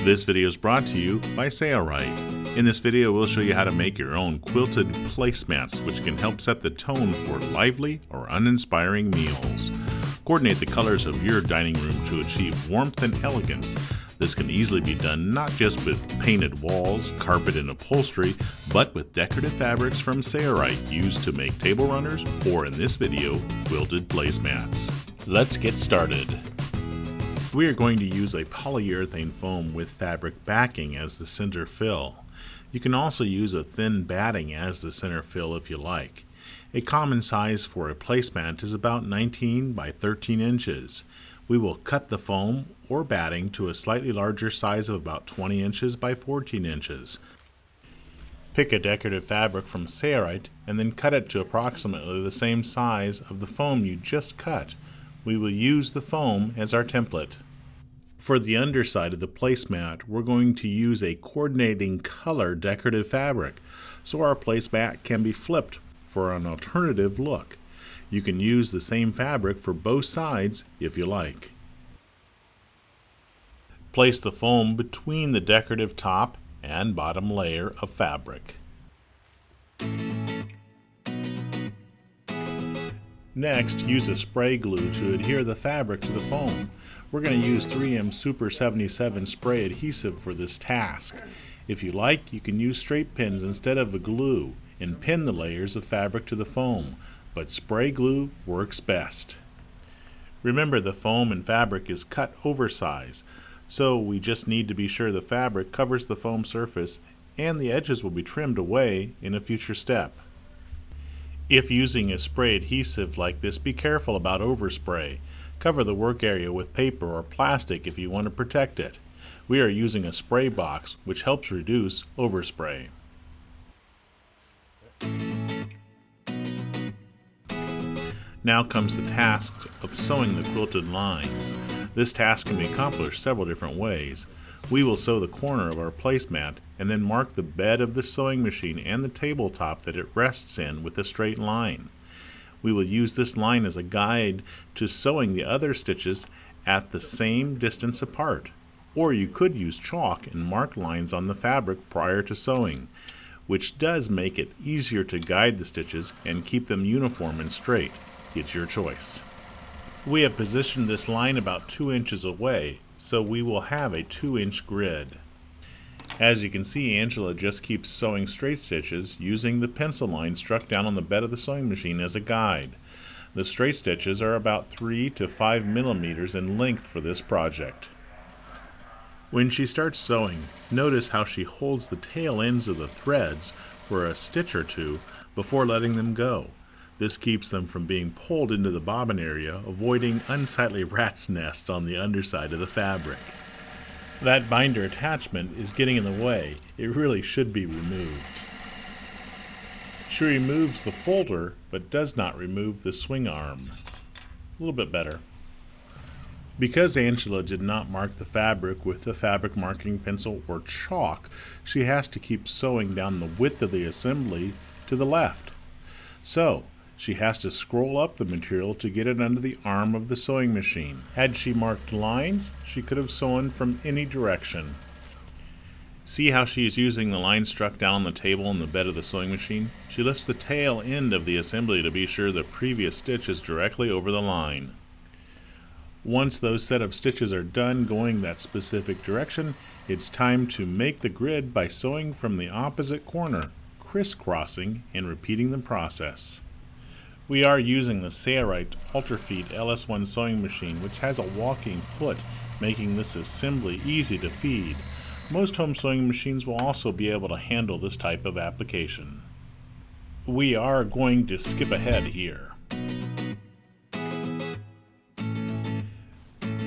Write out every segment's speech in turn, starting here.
This video is brought to you by Sailrite. In this video, we'll show you how to make your own quilted placemats, which can help set the tone for lively or uninspiring meals. Coordinate the colors of your dining room to achieve warmth and elegance. This can easily be done not just with painted walls, carpet, and upholstery, but with decorative fabrics from Sailrite used to make table runners, or in this video, quilted placemats. Let's get started. We are going to use a polyurethane foam with fabric backing as the center fill. You can also use a thin batting as the center fill if you like. A common size for a placemat is about 19 by 13 inches. We will cut the foam or batting to a slightly larger size of about 20 inches by 14 inches. Pick a decorative fabric from Sailrite and then cut it to approximately the same size of the foam you just cut. We will use the foam as our template. For the underside of the placemat, we're going to use a coordinating color decorative fabric, so our placemat can be flipped for an alternative look. You can use the same fabric for both sides if you like. Place the foam between the decorative top and bottom layer of fabric. Next, use a spray glue to adhere the fabric to the foam. We're going to use 3M Super 77 spray adhesive for this task. If you like, you can use straight pins instead of the glue and pin the layers of fabric to the foam, but spray glue works best. Remember, the foam and fabric is cut oversize, so we just need to be sure the fabric covers the foam surface and the edges will be trimmed away in a future step. If using a spray adhesive like this, be careful about overspray. Cover the work area with paper or plastic if you want to protect it. We are using a spray box, which helps reduce overspray. Now comes the task of sewing the quilted lines. This task can be accomplished several different ways. We will sew the corner of our placemat and then mark the bed of the sewing machine and the tabletop that it rests in with a straight line. We will use this line as a guide to sewing the other stitches at the same distance apart. Or you could use chalk and mark lines on the fabric prior to sewing, which does make it easier to guide the stitches and keep them uniform and straight. It's your choice. We have positioned this line about 2 inches away, so we will have a 2-inch grid. As you can see, Angela just keeps sewing straight stitches using the pencil line struck down on the bed of the sewing machine as a guide. The straight stitches are about 3 to 5 millimeters in length for this project. When she starts sewing, notice how she holds the tail ends of the threads for a stitch or two before letting them go. This keeps them from being pulled into the bobbin area, avoiding unsightly rat's nests on the underside of the fabric. That binder attachment is getting in the way. It really should be removed. She removes the folder, but does not remove the swing arm. A little bit better. Because Angela did not mark the fabric with the fabric marking pencil or chalk, she has to keep sewing down the width of the assembly to the left. So, she has to scroll up the material to get it under the arm of the sewing machine. Had she marked lines, she could have sewn from any direction. See how she is using the line struck down on the table in the bed of the sewing machine? She lifts the tail end of the assembly to be sure the previous stitch is directly over the line. Once those set of stitches are done going that specific direction, it's time to make the grid by sewing from the opposite corner, crisscrossing and repeating the process. We are using the Sailrite Ultrafeed LS1 sewing machine, which has a walking foot, making this assembly easy to feed. Most home sewing machines will also be able to handle this type of application. We are going to skip ahead here.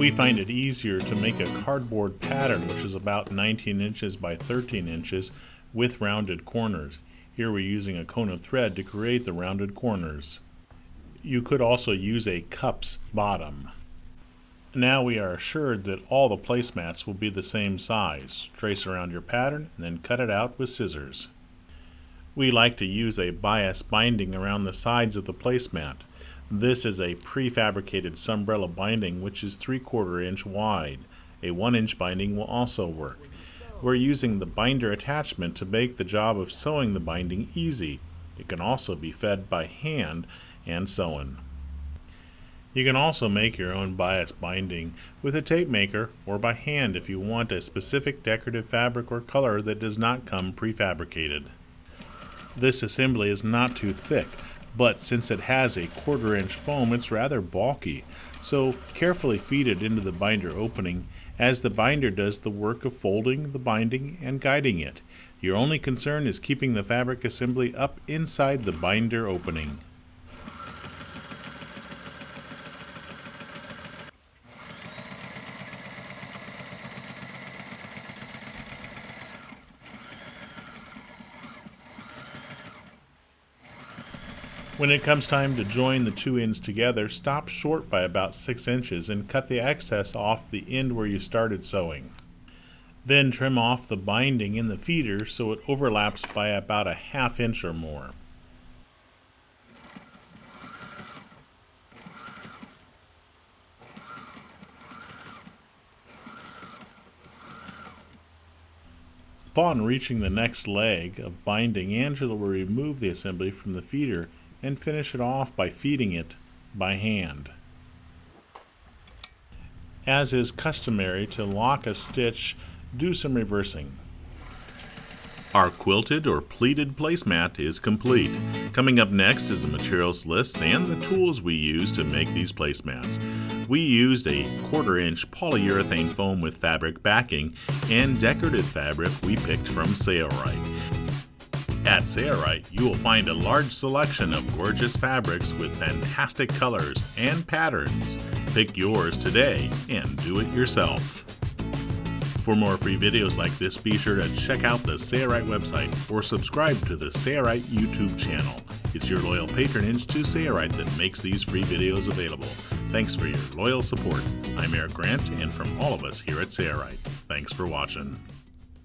We find it easier to make a cardboard pattern, which is about 19 inches by 13 inches with rounded corners. Here we're using a cone of thread to create the rounded corners. You could also use a cup's bottom. Now we are assured that all the placemats will be the same size. Trace around your pattern and then cut it out with scissors. We like to use a bias binding around the sides of the placemat. This is a prefabricated sunbrella binding which is 3/4 inch wide. A 1-inch binding will also work. We're using the binder attachment to make the job of sewing the binding easy. It can also be fed by hand and sewn. You can also make your own bias binding with a tape maker or by hand if you want a specific decorative fabric or color that does not come prefabricated. This assembly is not too thick, but since it has a 1/4-inch foam, it's rather bulky, so carefully feed it into the binder opening as the binder does the work of folding the binding and guiding it. Your only concern is keeping the fabric assembly up inside the binder opening. When it comes time to join the 2 ends together, stop short by about 6 inches and cut the excess off the end where you started sewing. Then trim off the binding in the feeder so it overlaps by about a 1/2 inch or more. Upon reaching the next leg of binding, Angela will remove the assembly from the feeder and finish it off by feeding it by hand. As is customary to lock a stitch, do some reversing. Our quilted or pleated placemat is complete. Coming up next is the materials list and the tools we use to make these placemats. We used a 1/4-inch polyurethane foam with fabric backing and decorative fabric we picked from Sailrite. At Sailrite, you will find a large selection of gorgeous fabrics with fantastic colors and patterns. Pick yours today and do it yourself. For more free videos like this, be sure to check out the Sailrite website or subscribe to the Sailrite YouTube channel. It's your loyal patronage to Sailrite that makes these free videos available. Thanks for your loyal support. I'm Eric Grant, and from all of us here at Sailrite, thanks for watching.